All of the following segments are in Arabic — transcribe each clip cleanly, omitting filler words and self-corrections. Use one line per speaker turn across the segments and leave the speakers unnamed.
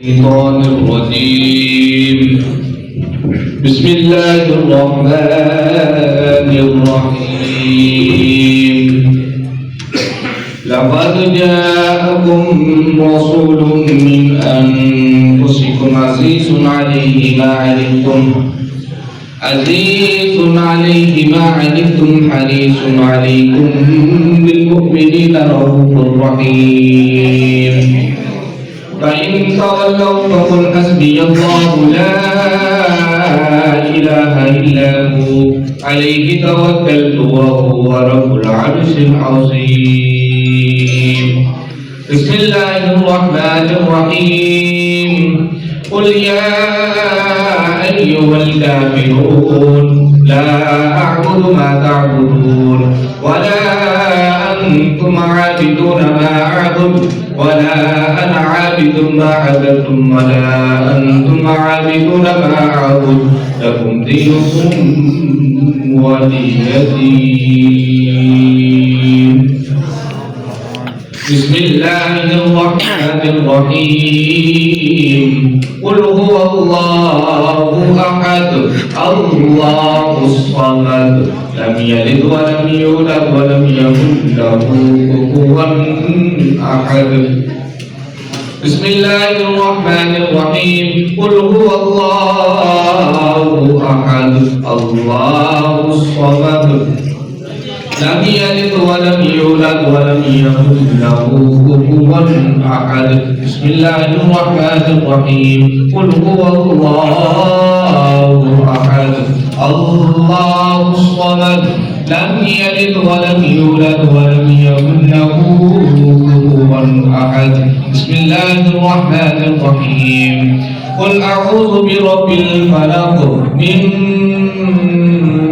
الشيطان الرجيم. بسم الله الرحمن الرحيم. لقد جاءكم رسول من أنفسكم عزيز عليه ما عنتم حريص عليكم بالمؤمنين رؤوف رحيم. فإن تولوا فقل حسبي الله لا إله إلا هو عليه توكلت وهو رب العرش العظيم. بسم الله الرحمن الرحيم. قل يا أيها الكافرون لا أعبد ما تعبدون ولا أنتم عابدون ما أعبد ولا أنا عابد ما عبدتم ولا أنتم عابدون ما أعبد لكم دينكم ولي دين. بسم الله الرحمن الرحيم. قل هو الله أحد الله الصمد لم يلد ولم يولد ولم يكن له كفوا أحد. بسم الله الرحمن الرحيم. قل هو الله أحد الله الصمد لم يلد ولم يولد ولم يكن له كفوا أحد. بسم الله الرحمن الرحيم. قل هو الله أحد الله الصمد لم يلد ولم يولد ولم يكن له كفوا أحد. بسم الله الرحمن الرحيم. قل أعوذ برب الفلق من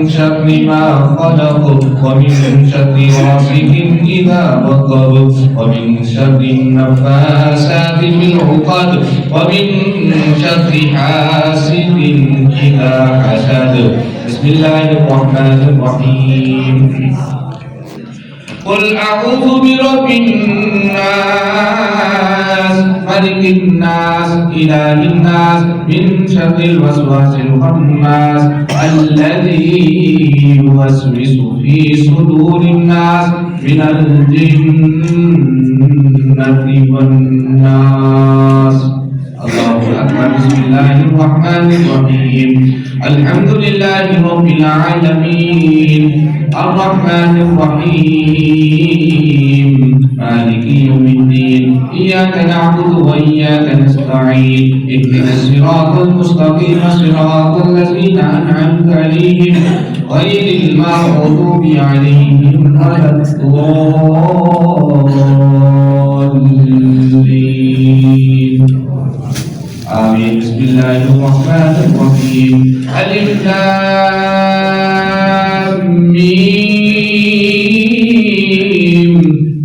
شر ما خلق ومن شر غاسق إذا وقب ومن شر النفاثات في العقد ومن شر حاسد إذا حسد. بسم الله الرحمن الرحيم. قل أعوذ برب الناس ملك الناس إله الناس من شر الوسواس الخناس الذي يوسوس في صدور الناس من الجنة والناس. الله أكبر. بسم الله الرحمن الرحيم. الحمد لله رب العالمين الرحمن الرحيم مالك يوم الدين. إياك نعبد وإياك نستعين. اهدنا الصراط المستقيم صراط الذين أنعمت عليهم غير المغضوب عليهم ولا الضالين. آمين. بسم الله الرحمن الرحيم. ألف لام ميم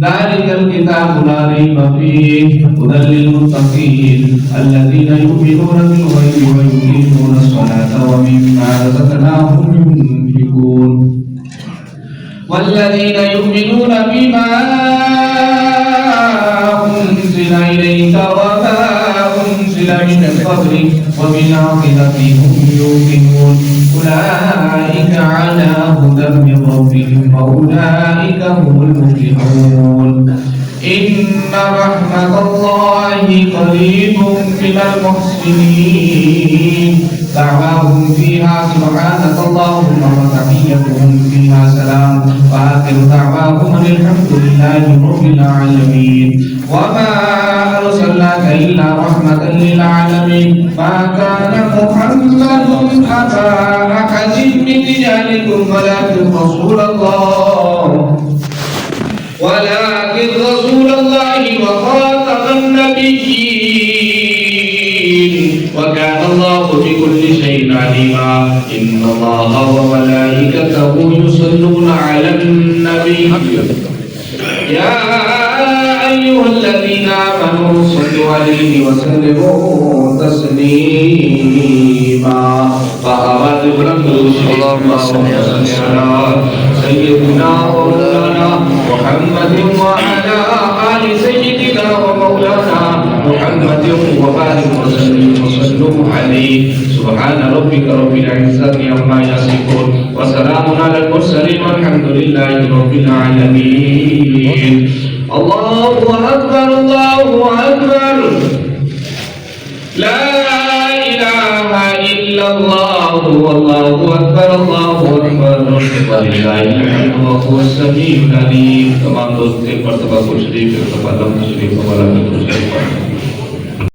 ذلك الكتاب لا ريب فيه هدى للمتقين الذين يؤمنون بالغيب ويقيمون الصلاة ومما رزقناهم ينفقون والذين يؤمنون بما أنزل إليك وما أنزل من قبلك وبالآخرة هم يوقنون أولئك على هدى من ربهم وأولئك هم المفلحون. إن رحمة الله قريب من المحسنين. دعواهم فيها سبحانك اللهم وتحيتهم فيها سلام وآخر دعواهم الحمد لله رب العالمين. وما أرسلناك إلا رحمة للعالمين. ما كان محمد أبا أحد من رجالكم ولكن رسول الله وخاتم النبيين وكان الله بكل شيء عليما. إن الله وملائكته يصلون على النبي يا أيها الذين آمنوا صلوا عليه وسلموا تسليما. اللهم صل على سيدنا ومولانا محمد وعلى آل سيدنا ومولانا محمد محمد وبارك وسلم وسلم عليه سبحان ربك رب العزة عما يصفون وسلام على المرسلين والحمد لله رب العالمين الله أكبر الله أكبر لا إله إلا الله والله أكبر الله أكبر ولله الحمد وهو السميع العليم. तमाम दोस्त एक मर्तबा कुछ शरीफ तफादम शरीफ वाला कुछ शरीफ